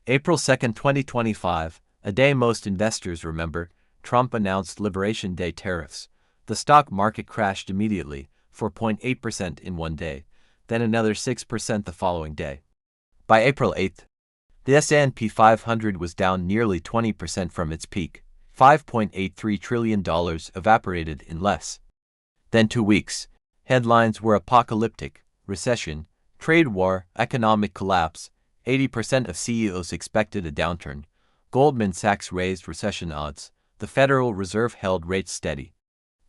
April 2, 2025, a day most investors remember. Trump announced Liberation Day tariffs. The stock market crashed immediately, 4.8% in one day, then another 6% the following day. By April 8, the S&P 500 was down nearly 20% from its peak. $5.83 trillion evaporated in less than 2 weeks. Headlines were apocalyptic: recession, trade war, economic collapse. 80% of CEOs expected a downturn. Goldman Sachs raised recession odds. The Federal Reserve held rates steady.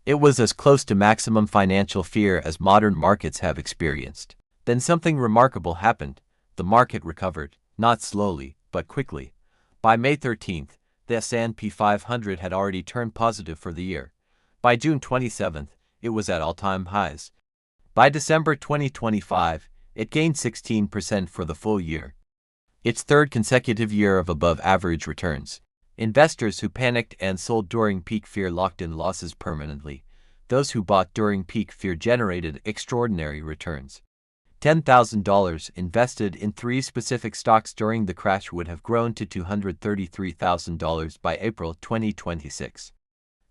It was as close to maximum financial fear as modern markets have experienced. Then something remarkable happened. The market recovered, not slowly, but quickly. By May 13th, the S&P 500 had already turned positive for the year. By June 27th, it was at all-time highs. By December 2025, it gained 16% for the full year. Its third consecutive year of above-average returns. Investors who panicked and sold during peak fear locked in losses permanently. Those who bought during peak fear generated extraordinary returns. $10,000 invested in 3 specific stocks during the crash would have grown to $233,000 by April 2026.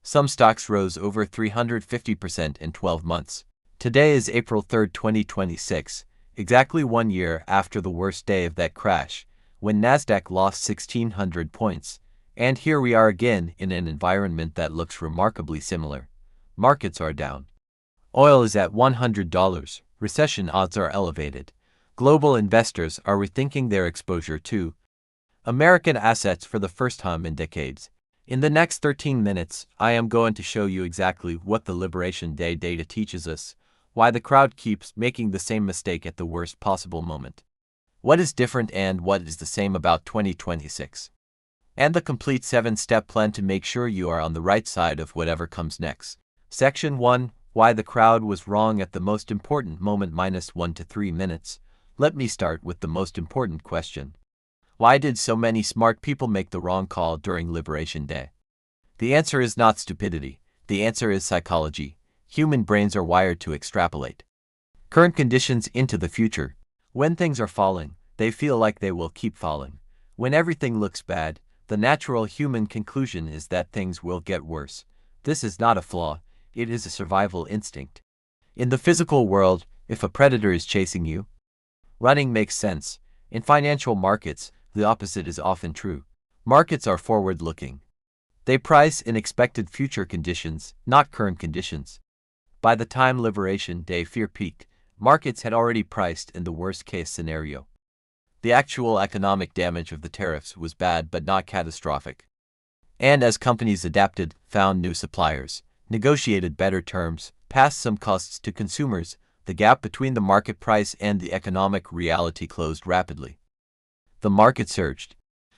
Some stocks rose over 350% in 12 months. Today is April 3, 2026, exactly 1 year after the worst day of that crash, when Nasdaq lost 1,600 points. And here we are again in an environment that looks remarkably similar. Markets are down. Oil is at $100. Recession odds are elevated. Global investors are rethinking their exposure to American assets for the first time in decades. In the next 13 minutes, I am going to show you exactly what the Liberation Day data teaches us, why the crowd keeps making the same mistake at the worst possible moment, what is different and what is the same about 2026, and the complete 7-step plan to make sure you are on the right side of whatever comes next. Section 1. Why the crowd was wrong at the most important moment. -1 to 3 minutes. Let me start with the most important question. Why did so many smart people make the wrong call during Liberation Day? The answer is not stupidity. The answer is psychology. Human brains are wired to extrapolate current conditions into the future. When things are falling, they feel like they will keep falling. When everything looks bad, the natural human conclusion is that things will get worse. This is not a flaw. It is a survival instinct. In the physical world, if a predator is chasing you, running makes sense. In financial markets, the opposite is often true. Markets are forward-looking. They price in expected future conditions, not current conditions. By the time Liberation Day fear peaked, markets had already priced in the worst-case scenario. The actual economic damage of the tariffs was bad but not catastrophic. And as companies adapted, found new suppliers, negotiated better terms, passed some costs to consumers, the gap between the market price and the economic reality closed rapidly. The market surged.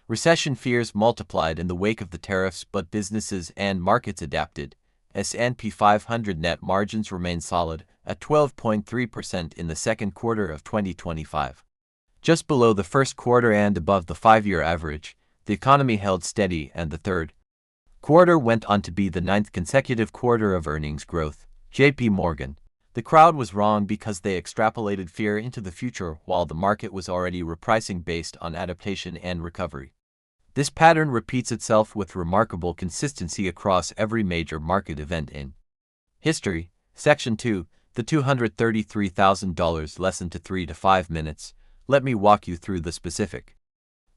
Recession fears multiplied in the wake of the tariffs, but businesses and markets adapted. S&P 500 net margins remained solid at 12.3% in the second quarter of 2025. Just below the first quarter and above the 5-year average, the economy held steady, and the third quarter went on to be the 9th consecutive quarter of earnings growth. J.P. Morgan. The crowd was wrong because they extrapolated fear into the future while the market was already repricing based on adaptation and recovery. This pattern repeats itself with remarkable consistency across every major market event in history. Section 2. The $233,000 lesson to 3 to 5 minutes. Let me walk you through the specific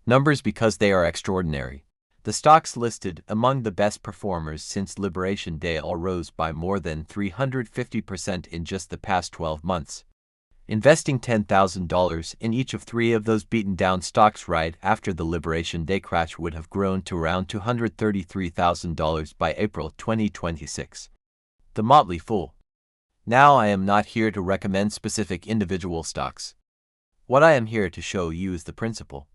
numbers because they are extraordinary. The stocks listed among the best performers since Liberation Day all rose by more than 350% in just the past 12 months. Investing $10,000 in each of 3 of those beaten-down stocks right after the Liberation Day crash would have grown to around $233,000 by April 2026. The motley fool. Now, I am not here to recommend specific individual stocks. What I am here to show you is the principle.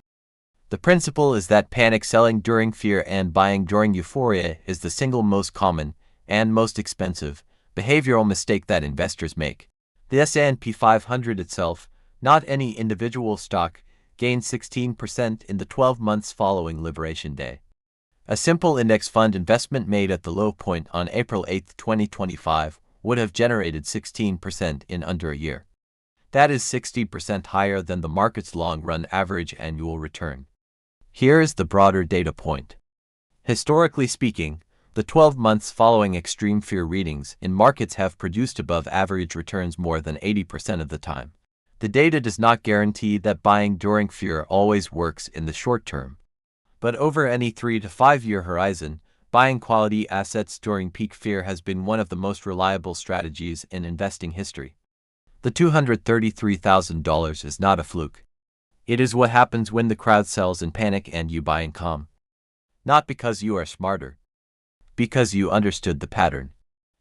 The principle is that panic selling during fear and buying during euphoria is the single most common and most expensive behavioral mistake that investors make. The S&P 500 itself, not any individual stock, gained 16% in the 12 months following Liberation Day. A simple index fund investment made at the low point on April 8, 2025, would have generated 16% in under a year. That is 60% higher than the market's long-run average annual return. Here is the broader data point. Historically speaking, the 12 months following extreme fear readings in markets have produced above average returns more than 80% of the time. The data does not guarantee that buying during fear always works in the short term. But over any 3 to 5 year horizon, buying quality assets during peak fear has been one of the most reliable strategies in investing history. The $233,000 is not a fluke. It is what happens when the crowd sells in panic and you buy in calm. Not because you are smarter, because you understood the pattern.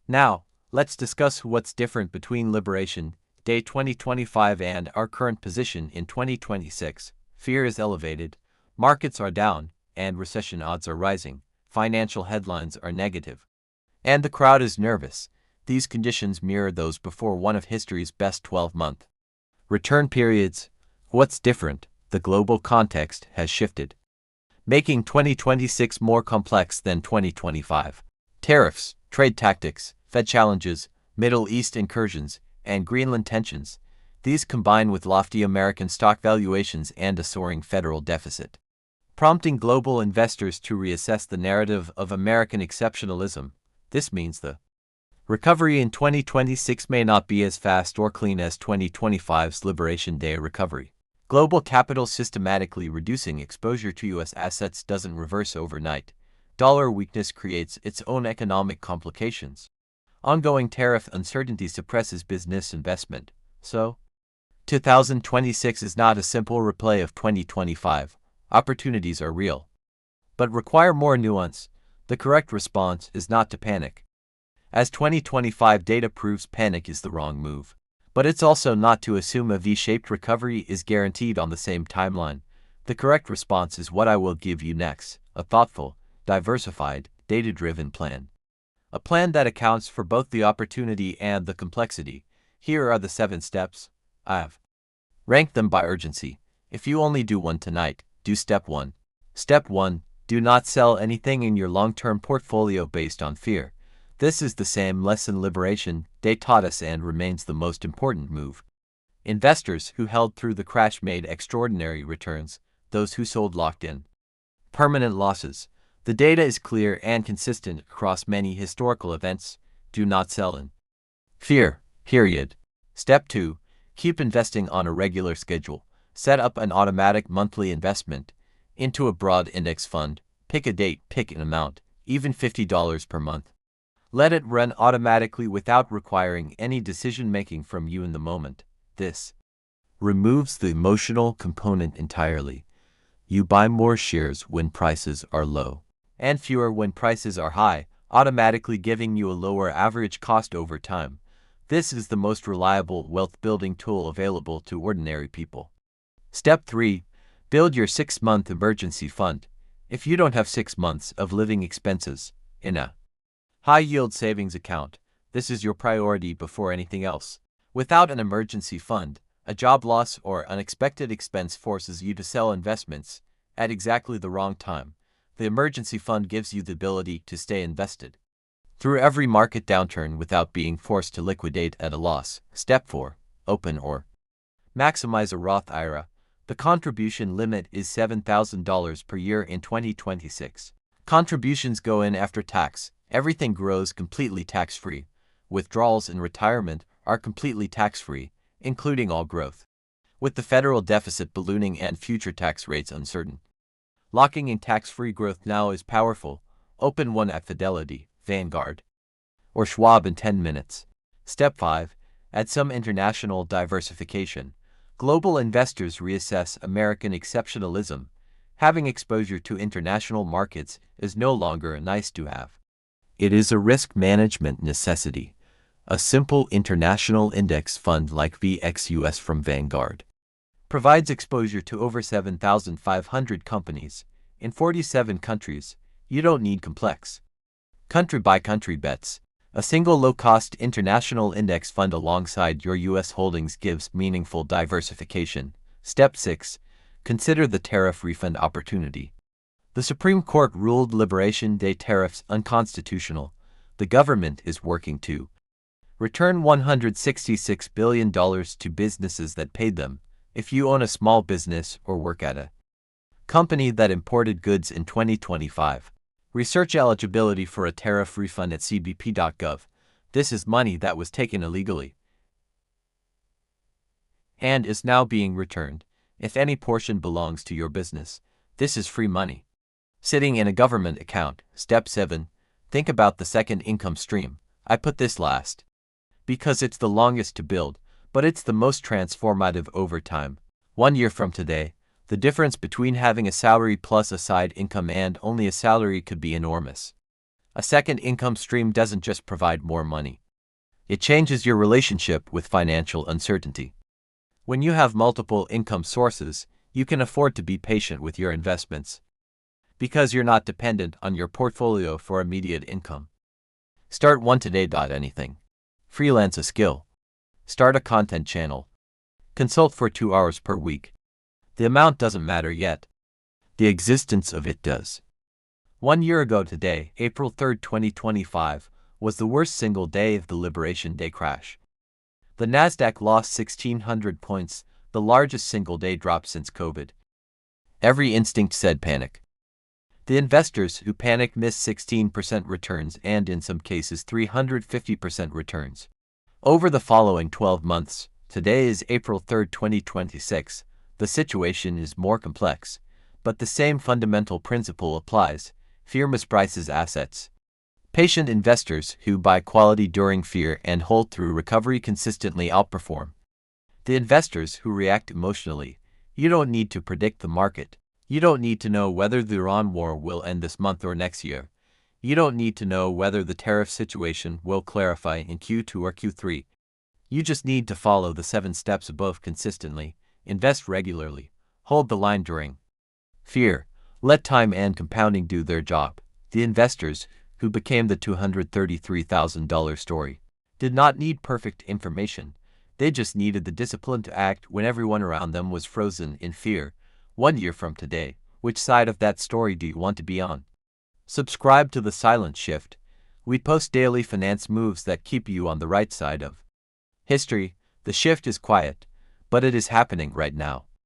Now, let's discuss what's different between Liberation Day 2025 and our current position in 2026. Fear is elevated, markets are down, and recession odds are rising. Financial headlines are negative, and the crowd is nervous. These conditions mirror those before one of history's best 12-month return periods. What's different? The global context has shifted, making 2026 more complex than 2025. Tariffs, trade tactics, Fed challenges, Middle East incursions, and Greenland tensions. These combine with lofty American stock valuations and a soaring federal deficit, prompting global investors to reassess the narrative of American exceptionalism. This means the recovery in 2026 may not be as fast or clean as 2025's Liberation Day recovery. Global capital systematically reducing exposure to U.S. assets doesn't reverse overnight. Dollar weakness creates its own economic complications. Ongoing tariff uncertainty suppresses business investment. So, 2026 is not a simple replay of 2025. Opportunities are real, but require more nuance. The correct response is not to panic. As 2025 data proves, panic is the wrong move. But it's also not to assume a V-shaped recovery is guaranteed on the same timeline. The correct response is what I will give you next: a thoughtful, diversified, data-driven plan. A plan that accounts for both the opportunity and the complexity. Here are the 7 steps. I've ranked them by urgency. If you only do one tonight, do step 1. Step 1. Do not sell anything in your long-term portfolio based on fear. This is the same lesson Liberation Day taught us and remains the most important move. Investors who held through the crash made extraordinary returns. Those who sold locked in permanent losses. The data is clear and consistent across many historical events. Do not sell in fear, period. Step 2. Keep investing on a regular schedule. Set up an automatic monthly investment into a broad index fund. Pick a date, pick an amount, even $50 per month. Let it run automatically without requiring any decision-making from you in the moment. This removes the emotional component entirely. You buy more shares when prices are low, and fewer when prices are high, automatically giving you a lower average cost over time. This is the most reliable wealth-building tool available to ordinary people. Step 3. Build your 6-month emergency fund. If you don't have 6 months of living expenses in a high-yield savings account, this is your priority before anything else. Without an emergency fund, a job loss or unexpected expense forces you to sell investments at exactly the wrong time. The emergency fund gives you the ability to stay invested through every market downturn without being forced to liquidate at a loss. Step 4. Open or maximize a Roth IRA. The contribution limit is $7,000 per year in 2026. Contributions go in after tax. Everything grows completely tax-free. Withdrawals in retirement are completely tax-free, including all growth. With the federal deficit ballooning and future tax rates uncertain, locking in tax-free growth now is powerful. Open one at Fidelity, Vanguard, or Schwab in 10 minutes. Step 5. Add some international diversification. Global investors reassess American exceptionalism. Having exposure to international markets is no longer a nice-to-have. It is a risk management necessity. A simple international index fund like VXUS from Vanguard provides exposure to over 7,500 companies in 47 countries. You don't need complex country-by-country bets. A single low-cost international index fund alongside your U.S. holdings gives meaningful diversification. Step 6. Consider the tariff refund opportunity. The Supreme Court ruled Liberation Day tariffs unconstitutional. The government is working to return $166 billion to businesses that paid them. If you own a small business or work at a Company that imported goods in 2025. Research eligibility for a tariff refund at cbp.gov. This is money that was taken illegally and is now being returned. If any portion belongs to your business, this is free money sitting in a government account. Step 7. Think about the second income stream. I put this last because it's the longest to build, but it's the most transformative over time. 1 year from today, the difference between having a salary plus a side income and only a salary could be enormous. A second income stream doesn't just provide more money. It changes your relationship with financial uncertainty. When you have multiple income sources, you can afford to be patient with your investments because you're not dependent on your portfolio for immediate income. Start one today. Anything. Freelance a skill. Start a content channel. Consult for 2 hours per week. The amount doesn't matter yet. The existence of it does. 1 year ago today, April 3, 2025, was the worst single day of the Liberation Day crash. The Nasdaq lost 1,600 points, the largest single-day drop since COVID. Every instinct said panic. The investors who panicked missed 16% returns and in some cases 350% returns. Over the following 12 months, today is April 3, 2026, the situation is more complex, but the same fundamental principle applies. Fear misprices assets. Patient investors who buy quality during fear and hold through recovery consistently outperform. The investors who react emotionally. You don't need to predict the market. You don't need to know whether the Iran war will end this month or next year. You don't need to know whether the tariff situation will clarify in Q2 or Q3. You just need to follow the 7 steps above consistently, invest regularly, hold the line during fear, let time and compounding do their job. The investors who became the $233,000 story did not need perfect information. They just needed the discipline to act when everyone around them was frozen in fear. 1 year from today, which side of that story do you want to be on? Subscribe to The Silent Shift. We post daily finance moves that keep you on the right side of history. The shift is quiet, but it is happening right now.